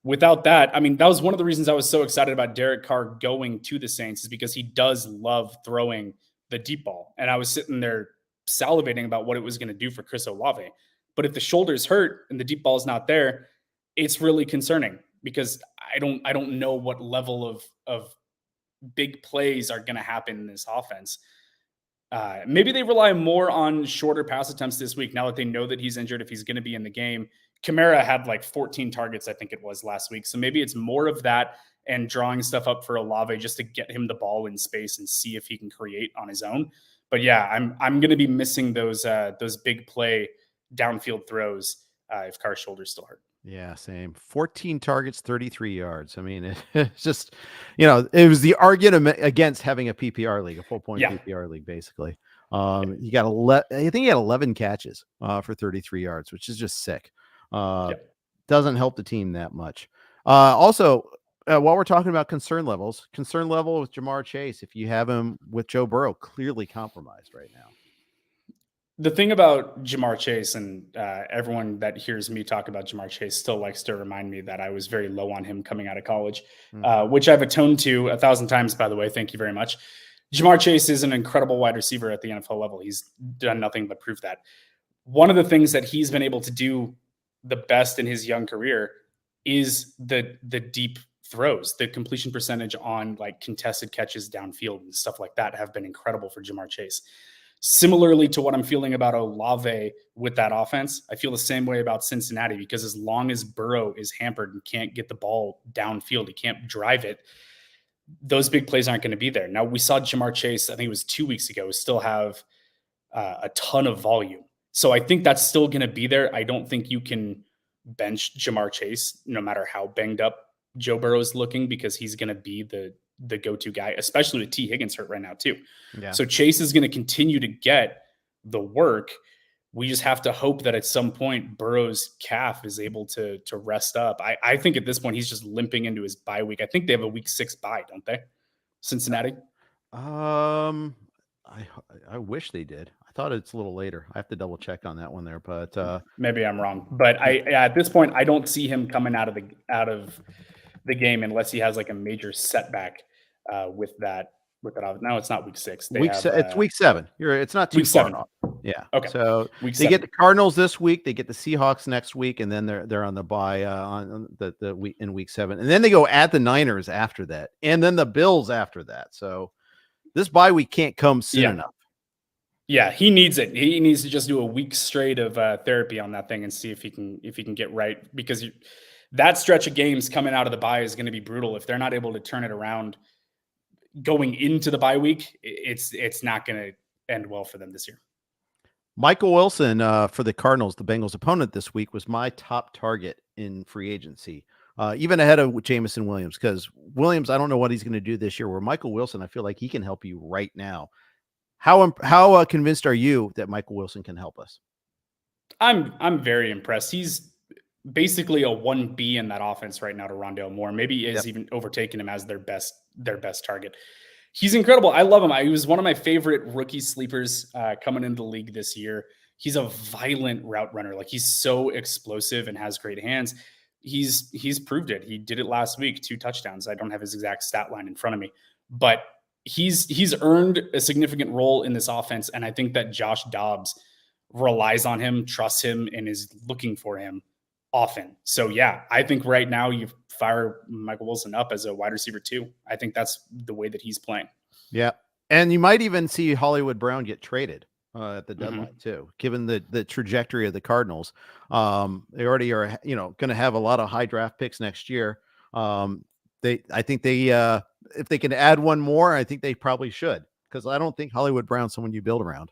without that, I mean, that was one of the reasons I was so excited about Derek Carr going to the Saints, is because he does love throwing the deep ball. And I was sitting there salivating about what it was going to do for Chris Olave. But if the shoulder's hurt and the deep ball is not there, it's really concerning, because I don't know what level of big plays are going to happen in this offense. Maybe they rely more on shorter pass attempts this week now that they know that he's injured, if he's going to be in the game. Kamara had like 14 targets, I think it was, last week. So maybe it's more of that and drawing stuff up for Olave just to get him the ball in space and see if he can create on his own. But yeah, I'm going to be missing those big play downfield throws if Carr's shoulder's still hurt. Yeah, same. 14 targets, 33 yards. I mean, it's just, it was the argument against having a PPR league, a full point PPR league, basically. You got I think he had 11 catches for 33 yards, which is just sick. Doesn't help the team that much. Also, while we're talking about concern level with Ja'Marr Chase, if you have him with Joe Burrow, clearly compromised right now. The thing about Ja'Marr Chase, and everyone that hears me talk about Ja'Marr Chase still likes to remind me that I was very low on him coming out of college, which I've atoned to 1,000 times, by the way. Thank you very much. Ja'Marr Chase is an incredible wide receiver at the NFL level. He's done nothing but prove that. One of the things that he's been able to do the best in his young career is the deep throws. The completion percentage on like contested catches downfield and stuff like that have been incredible for Ja'Marr Chase. Similarly to what I'm feeling about Olave with that offense, I feel the same way about Cincinnati, because as long as Burrow is hampered and can't get the ball downfield, he can't drive it, those big plays aren't going to be there. Now, we saw Ja'Marr Chase, I think it was 2 weeks ago, still have a ton of volume. So I think that's still going to be there. I don't think you can bench Ja'Marr Chase no matter how banged up Joe Burrow is looking, because he's going to be the go-to guy, especially with T. Higgins hurt right now too. Yeah. So Chase is going to continue to get the work. We just have to hope that at some point Burrow's calf is able to rest up. I think at this point he's just limping into his bye week. I think they have a week 6 bye, don't they? Cincinnati? I wish they did. I thought it's a little later. I have to double check on that one there, but maybe I'm wrong. But at this point I don't see him coming out of the game unless he has like a major setback with that. No, it's not week 6. It's week 7. It's not too far off. Yeah. Okay. So they get the Cardinals this week. They get the Seahawks next week, and then they're on the bye on the week in week 7, and then they go at the Niners after that, and then the Bills after that. So this bye week can't come soon enough. Yeah, he needs it. He needs to just do a week straight of therapy on that thing and see if he can get right, because that stretch of games coming out of the bye is going to be brutal. If they're not able to turn it around going into the bye week, it's not going to end well for them this year. Michael Wilson for the Cardinals, the Bengals' opponent this week, was my top target in free agency, even ahead of Jameson Williams, because Williams, I don't know what he's going to do this year, where Michael Wilson, I feel like he can help you right now. How convinced are you that Michael Wilson can help us? I'm very impressed. He's basically a 1B in that offense right now to Rondale Moore. Maybe he is even overtaking him as their best target. He's incredible. I love him. He was one of my favorite rookie sleepers coming into the league this year. He's a violent route runner. Like, he's so explosive and has great hands. He's proved it. He did it last week, 2 touchdowns. I don't have his exact stat line in front of me, but he's earned a significant role in this offense. And I think that Josh Dobbs relies on him, trusts him, and is looking for him often. So yeah, I think right now you fire Michael Wilson up as a wide receiver 2. I think that's the way that he's playing. Yeah. And you might even see Hollywood Brown get traded at the deadline too, given the trajectory of the Cardinals. They already are, going to have a lot of high draft picks next year. I think if they can add one more, I think they probably should, because I don't think Hollywood Brown's someone you build around.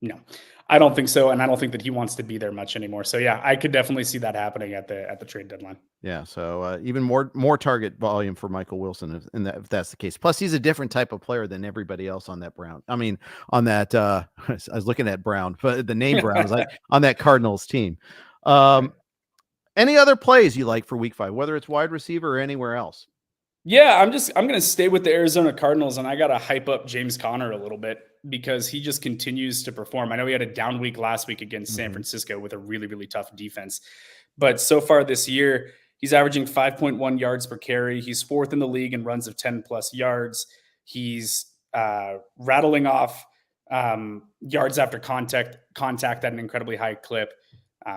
No, I don't think so, and I don't think that he wants to be there much anymore. So yeah, I could definitely see that happening at the trade deadline. Yeah, so even more target volume for Michael Wilson if that's the case. Plus, he's a different type of player than everybody else on that Brown. I mean, on that I was looking at Brown, but the name Brown was like on that Cardinals team. Any other plays you like for Week 5, whether it's wide receiver or anywhere else? Yeah, I'm gonna stay with the Arizona Cardinals, and I gotta hype up James Conner a little bit because he just continues to perform. I know he had a down week last week against San Francisco with a really, really tough defense. But so far this year, he's averaging 5.1 yards per carry. He's fourth in the league in runs of 10 plus yards. He's rattling off yards after contact at an incredibly high clip.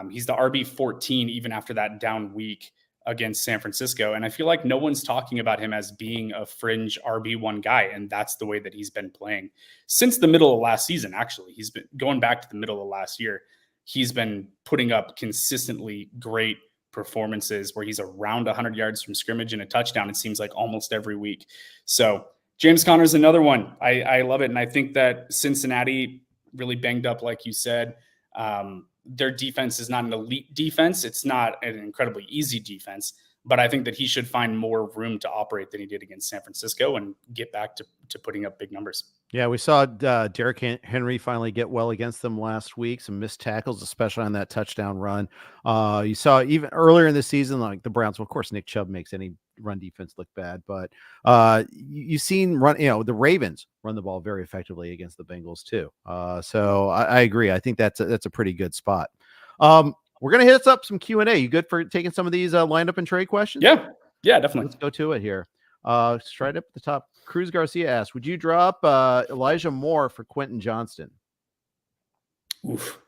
He's the RB14 even after that down week against San Francisco. And I feel like no one's talking about him as being a fringe RB1 guy. And that's the way that he's been playing since the middle of last season. Actually, he's been going back to the middle of last year. He's been putting up consistently great performances where he's around 100 yards from scrimmage and a touchdown, it seems like almost every week. So James Conner is another one. I love it. And I think that Cincinnati really banged up, like you said. Their defense is not an elite defense. It's not an incredibly easy defense, but I think that he should find more room to operate than he did against San Francisco and get back to putting up big numbers. Yeah, we saw Derrick Henry finally get well against them last week. Some missed tackles, especially on that touchdown run. You saw even earlier in the season, like the Browns. Well, of course, Nick Chubb makes any run defense look bad, but you've seen the Ravens run the ball very effectively against the Bengals too. So I agree. I think that's a pretty good spot. We're gonna hit up some Q&A. You good for taking some of these lineup and trade questions? Yeah, definitely. Let's go to it here. Straight up at the top, Cruz Garcia asked, would you drop Elijah Moore for Quentin Johnston? Oof.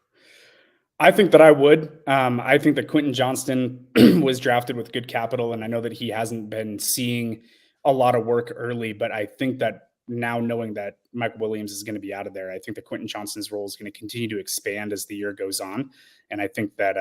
I think that I would. I think that Quentin Johnston was drafted with good capital, and I know that he hasn't been seeing a lot of work early, but I think that now knowing that Mike Williams is going to be out of there, I think that Quentin Johnston's role is going to continue to expand as the year goes on. And I think that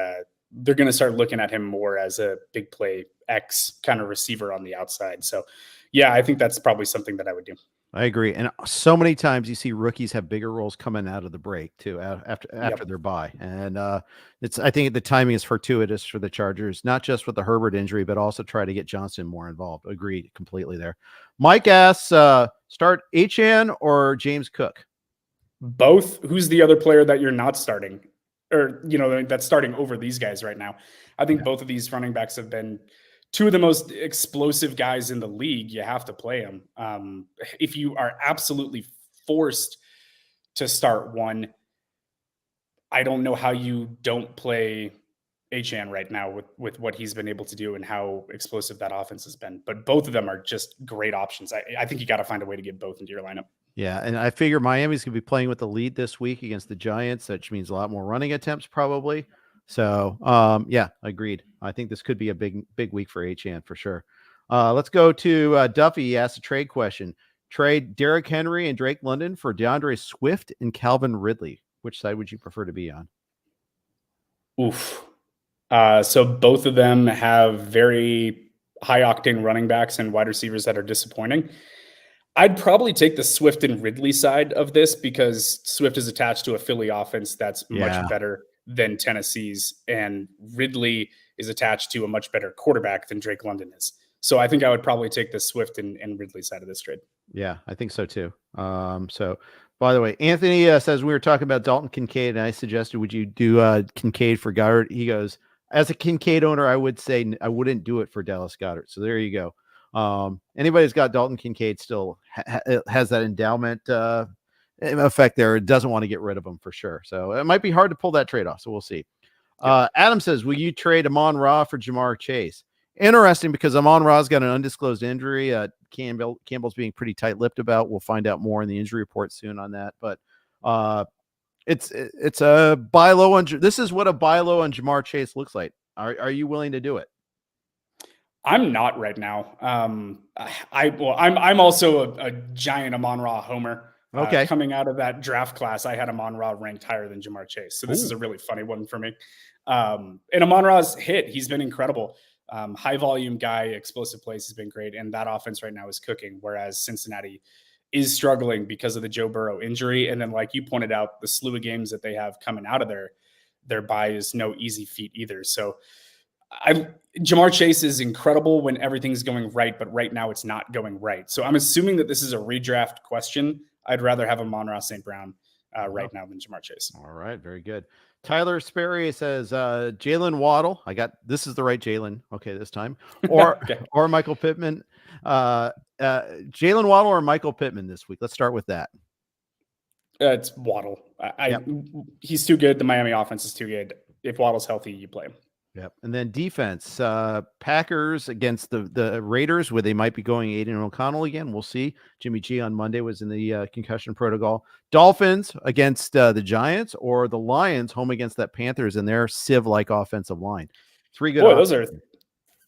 they're going to start looking at him more as a big play X kind of receiver on the outside. So yeah, I think that's probably something that I would do. I agree. And so many times you see rookies have bigger roles coming out of the break too, after their bye. And I think the timing is fortuitous for the Chargers, not just with the Herbert injury, but also try to get Johnston more involved. Agreed completely there. Mike asks, start Achane or James Cook? Both. Who's the other player that you're not starting? Or, that's starting over these guys right now? I think both of these running backs have been two of the most explosive guys in the league. You have to play them. If you are absolutely forced to start one, I don't know how you don't play Achane right now with what he's been able to do and how explosive that offense has been. But both of them are just great options. I think you got to find a way to get both into your lineup. Yeah, and I figure Miami's going to be playing with the lead this week against the Giants, which means a lot more running attempts probably. So, yeah, agreed. I think this could be a big week for Achane for sure. Let's go to Duffy. He asked a trade question. Trade Derrick Henry and Drake London for DeAndre Swift and Calvin Ridley. Which side would you prefer to be on? Oof. So both of them have very high octane running backs and wide receivers that are disappointing. I'd probably take the Swift and Ridley side of this because Swift is attached to a Philly offense that's much better than Tennessee's, and Ridley is attached to a much better quarterback than Drake London is. So I think I would probably take the Swift and Ridley side of this trade. Yeah, I think so too. So by the way, Anthony says we were talking about Dalton Kincaid, and I suggested, would you do Kincaid for Goedert? He goes, as a Kincaid owner, I would say I wouldn't do it for Dallas Goedert. So there you go. Anybody who's got Dalton Kincaid still has that endowment effect there. It doesn't want to get rid of him for sure. So it might be hard to pull that trade off. So we'll see. Adam says, will you trade Amon-Ra for Jamar Chase? Interesting, because Amon-Ra's got an undisclosed injury. Campbell's being pretty tight-lipped about. We'll find out more in the injury report soon on that. But it's a buy low on. This is what a buy low on Jamar Chase looks like. Are you willing to do it? I'm not right now. I'm also a giant Amon-Ra homer. Okay. Coming out of that draft class, I had Amon-Ra ranked higher than Jamar Chase. So this is a really funny one for me. And Amon-Ra's hit. He's been incredible. High volume guy, explosive plays has been great. And that offense right now is cooking. Whereas Cincinnati is struggling because of the Joe Burrow injury. And then, like you pointed out, the slew of games that they have coming out of their bye is no easy feat either. So Jamar Chase is incredible when everything's going right, but right now it's not going right. So I'm assuming that this is a redraft question. I'd rather have Amon-Ra St. Brown right now than Jamar Chase. All right, very good. Tyler Sperry says Jalen Waddle. This is the right Jalen. Okay, this time. Or Okay. or Michael Pittman. Jalen Waddle or Michael Pittman this week. Let's start with that. It's Waddle. Yep. He's too good. The Miami offense is too good. If Waddle's healthy, you play him. Yep. And then defense, Packers against the Raiders, where they might be going Aiden O'Connell again. We'll see. Jimmy G on Monday was in the concussion protocol. Dolphins against the Giants, or the Lions home against that Panthers and their sieve-like offensive line. Three good options. Those are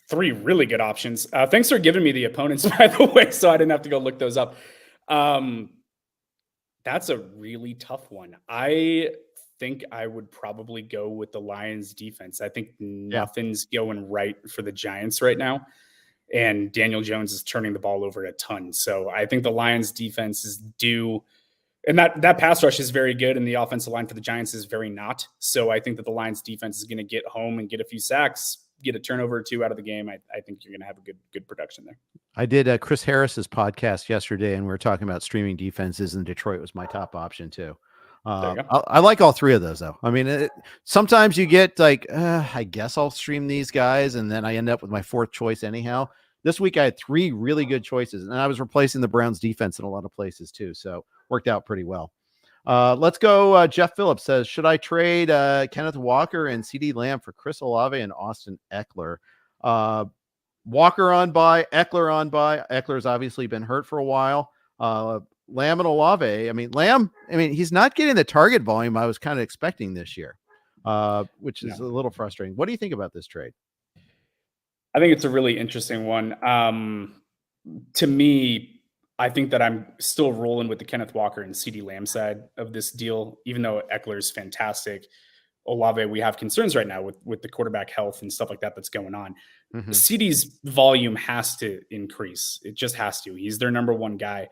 three really good options. Thanks for giving me the opponents, by the way, so I didn't have to go look those up. That's a really tough one. I think I would probably go with the Lions defense. I think nothing's going right for the Giants right now. And Daniel Jones is turning the ball over a ton. So I think the Lions defense is due. And that pass rush is very good. And the offensive line for the Giants is very not. So I think that the Lions defense is going to get home and get a few sacks, get a turnover or two out of the game. I think you're going to have a good production there. I did Chris Harris's podcast yesterday, and we were talking about streaming defenses, and Detroit was my top option too. I like all three of those though. I mean, sometimes you get like, I guess I'll stream these guys, and then I end up with my fourth choice anyhow. This week I had three really good choices, and I was replacing the Browns defense in a lot of places too. So worked out pretty well. Let's go. Jeff Phillips says, should I trade Kenneth Walker and CD Lamb for Chris Olave and Austin Eckler? Walker on bye, Eckler on bye. Eckler's obviously been hurt for a while. Lamb and Olave. Lamb, he's not getting the target volume I was kind of expecting this year, which is a little frustrating. What do you think about this trade? I think it's a really interesting one. To me, I think that I'm still rolling with the Kenneth Walker and CD Lamb side of this deal, even though Eckler's fantastic. Olave, we have concerns right now with the quarterback health and stuff like that that's going on. Mm-hmm. CD's volume has to increase. It just has to. He's their number one guy.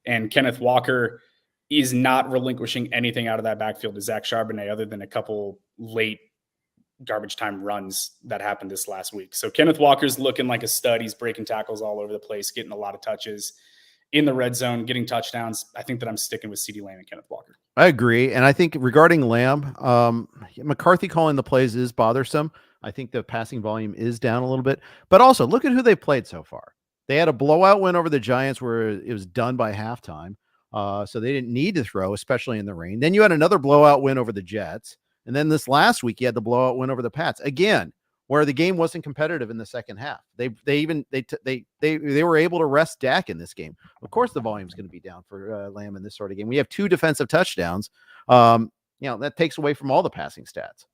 And Kenneth Walker is not relinquishing anything out of that backfield to Zach Charbonnet other than a couple late garbage time runs that happened this last week. So Kenneth Walker's looking like a stud. He's breaking tackles all over the place, getting a lot of touches in the red zone, getting touchdowns. I think that I'm sticking with CD Lamb and Kenneth Walker. I agree. And I think regarding Lamb, McCarthy calling the plays is bothersome. I think the passing volume is down a little bit, but also look at who they played so far. They had a blowout win over the Giants where it was done by halftime. So they didn't need to throw, especially in the rain. Then you had another blowout win over the Jets. And then this last week, you had the blowout win over the Pats again, where the game wasn't competitive in the second half. They were able to rest Dak in this game. Of course, the volume is going to be down for Lamb in this sort of game. We have 2 defensive touchdowns. That takes away from all the passing stats.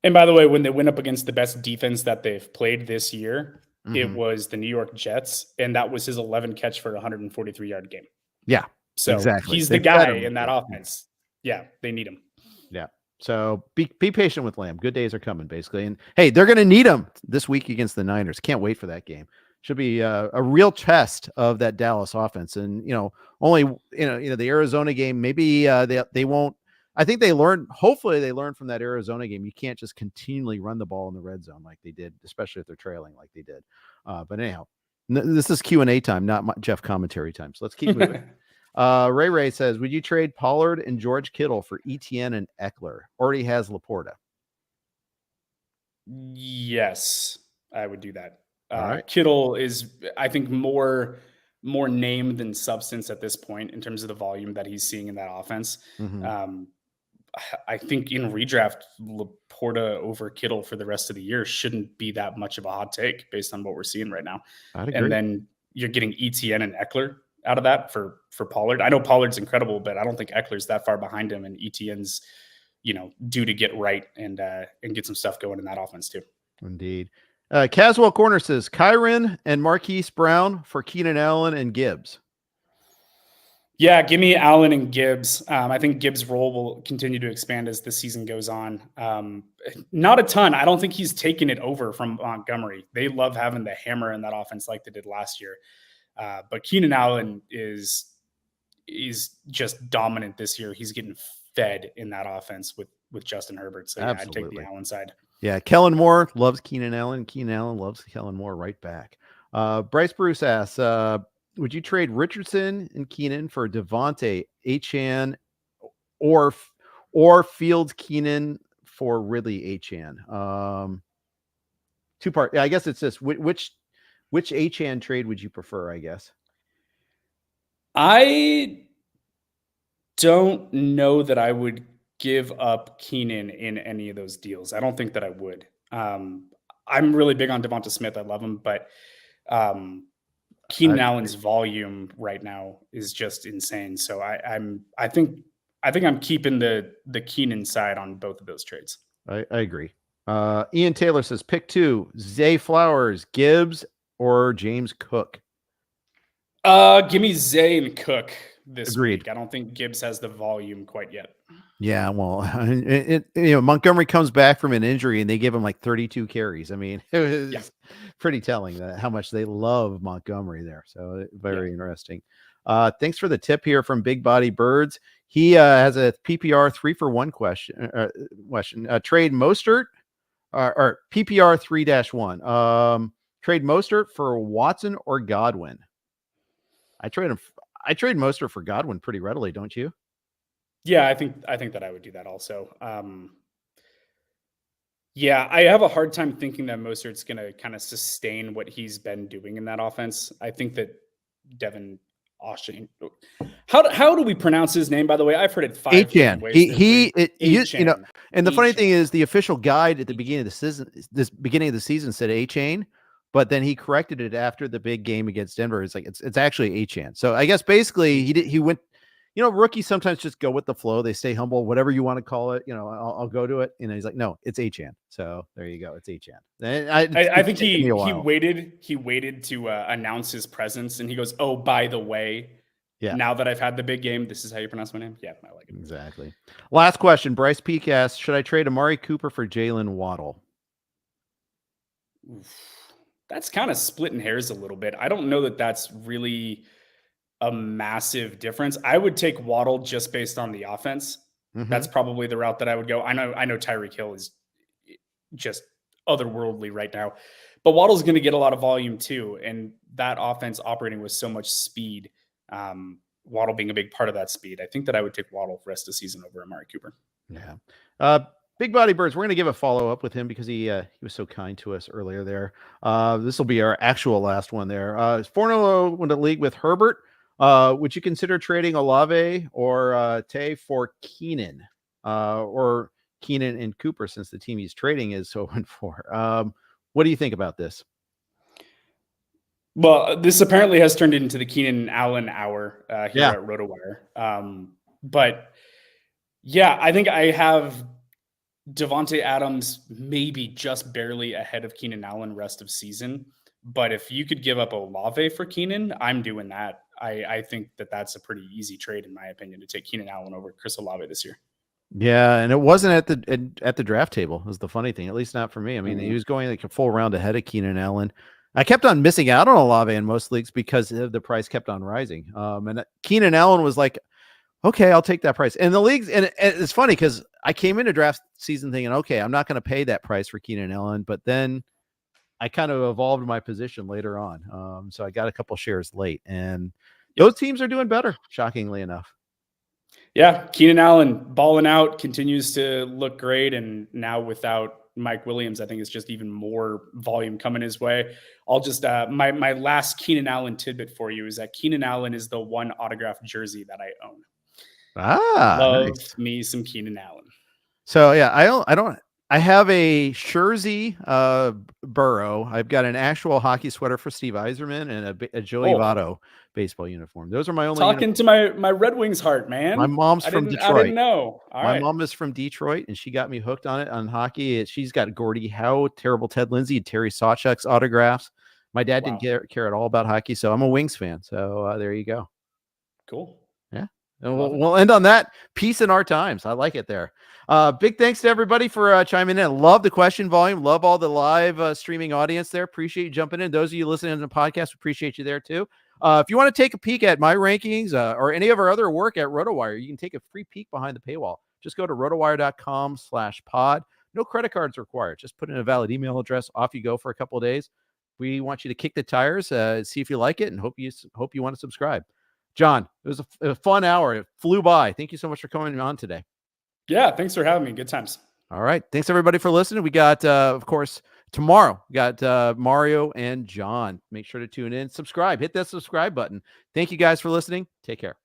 And by the way, when they went up against the best defense that they've played this year, it was the New York Jets, and that was his 11 catch for 143-yard game. Yeah, so exactly. He's the guy in that offense. Yeah, they need him. Yeah. So be patient with Lamb. Good days are coming, basically. And hey, they're going to need him this week against the Niners. Can't wait for that game. Should be a real test of that Dallas offense. And the Arizona game, maybe they won't. I think hopefully they learned from that Arizona game. You can't just continually run the ball in the red zone like they did, especially if they're trailing like they did. But anyhow, this is Q&A time, not Jeff commentary time. So let's keep moving. Ray says, would you trade Pollard and George Kittle for ETN and Eckler? Already has LaPorta. Yes, I would do that. Right. Kittle is, I think, more name than substance at this point in terms of the volume that he's seeing in that offense. Mm-hmm. I think in redraft, LaPorta over Kittle for the rest of the year shouldn't be that much of a hot take based on what we're seeing right now. I'd agree. And then you're getting ETN and Eckler out of that for Pollard. I know Pollard's incredible, but I don't think Eckler's that far behind him, and ETN's, due to get right and get some stuff going in that offense too. Indeed. Caswell Corner says Kyron and Marquise Brown for Keenan Allen and Gibbs. Yeah, give me Allen and Gibbs. I think Gibbs' role will continue to expand as the season goes on. Not a ton. I don't think he's taken it over from Montgomery. They love having the hammer in that offense like they did last year. But Keenan Allen is is just dominant this year. He's getting fed in that offense with Justin Herbert. So yeah, I'd take the Allen side. Yeah, Kellen Moore loves Keenan Allen. Keenan Allen loves Kellen Moore right back. Bryce Bruce asks, would you trade Richardson and Keenan for Devontae, Achane, or Fields Keenan for Ridley Achane? Two part. Yeah, I guess it's this. Which Achane trade would you prefer? I guess. I don't know that I would give up Keenan in any of those deals. I don't think that I would. I'm really big on Devonta Smith. I love him, but Keenan Allen's volume right now is just insane. So I think I'm keeping the Keenan side on both of those trades. I agree. Ian Taylor says pick 2, Zay Flowers, Gibbs, or James Cook. Give me Zay and Cook this Agreed. week. I don't think Gibbs has the volume quite yet. Yeah, well, Montgomery comes back from an injury and they give him like 32 carries. I mean, it was pretty telling that how much they love Montgomery there. So very interesting. Thanks for the tip here from Big Body Birds. He has a PPR 3-for-1 question. Trade Mostert or PPR 3-1. Trade Mostert for Watson or Godwin. I trade Mostert for Godwin pretty readily, don't you? Yeah, I think that I would do that also. Yeah, I have a hard time thinking that Mostert's going to kind of sustain what he's been doing in that offense. I think that Devin Austin. How do we pronounce his name? By the way, I've heard it 5 different ways. And the funny thing is, the official guide at the beginning of the season said Achane, but then he corrected it after the big game against Denver. It's like it's actually Achane. So I guess basically he went. Rookies sometimes just go with the flow. They stay humble, whatever you want to call it. I'll go to it. He's like, no, it's Achane. So there you go. It's Achane. I think he waited to announce his presence, and he goes, "Oh, by the way, now that I've had the big game, this is how you pronounce my name." Yeah, I like it. Exactly. Last question. Bryce Peak asks, should I trade Amari Cooper for Jalen Waddle? Oof. That's kind of splitting hairs a little bit. I don't know that that's really a massive difference. I would take Waddle just based on the offense. Mm-hmm. That's probably the route that I would go. I know Tyreek Hill is just otherworldly right now, but Waddle's going to get a lot of volume too. And that offense operating with so much speed, Waddle being a big part of that speed. I think that I would take Waddle for the rest of the season over Amari Cooper. Yeah. Big Body Birds, we're going to give a follow-up with him because he was so kind to us earlier there. This will be our actual last one there. 4-0 win the league with Herbert. Would you consider trading Olave or Tay for Keenan or Keenan and Cooper since the team he's trading is 0-4? What do you think about this? Well, this apparently has turned into the Keenan Allen hour here at RotoWire. But yeah, I think I have Devontae Adams maybe just barely ahead of Keenan Allen rest of season. But if you could give up Olave for Keenan, I'm doing that. I think that that's a pretty easy trade, in my opinion, to take Keenan Allen over Chris Olave this year. Yeah, and it wasn't at the draft table is the funny thing, at least not for me. I mean, he was going like a full round ahead of Keenan Allen. I kept on missing out on Olave in most leagues because the price kept on rising. And Keenan Allen was like, okay, I'll take that price. And the leagues, and it's funny because I came into draft season thinking, okay, I'm not going to pay that price for Keenan Allen, but then I kind of evolved my position later on. So I got a couple shares late, and those teams are doing better, shockingly enough. Yeah, Keenan Allen balling out, continues to look great, and now without Mike Williams, I think it's just even more volume coming his way. I'll just my last Keenan Allen tidbit for you is that Keenan Allen is the one autographed jersey that I own. Love me some Keenan Allen. So yeah, I have a Jersey Burrow. I've got an actual hockey sweater for Steve Yzerman and a Joey Votto baseball uniform. Those are my only. Talking to my Red Wings heart, man. My mom's from Detroit. I didn't know. My mom is from Detroit, and she got me hooked on hockey. She's got Gordie Howe, terrible Ted Lindsay, and Terry Sawchuk's autographs. My dad didn't care at all about hockey, so I'm a Wings fan. So there you go. Cool. Yeah. And we'll end on that. Peace in our times. I like it there. Big thanks to everybody for chiming in. Love the question volume. Love all the live streaming audience there. Appreciate you jumping in. Those of you listening to the podcast, appreciate you there too. If you want to take a peek at my rankings or any of our other work at RotoWire, you can take a free peek behind the paywall. Just go to rotowire.com/pod. No credit cards required. Just put in a valid email address. Off you go for a couple of days. We want you to kick the tires, see if you like it, and hope you want to subscribe. Jon, it was a fun hour. It flew by. Thank you so much for coming on today. Yeah, thanks for having me. Good times. All right. Thanks, everybody, for listening. We got, of course, tomorrow, we got Mario and Jon. Make sure to tune in. Subscribe. Hit that subscribe button. Thank you guys for listening. Take care.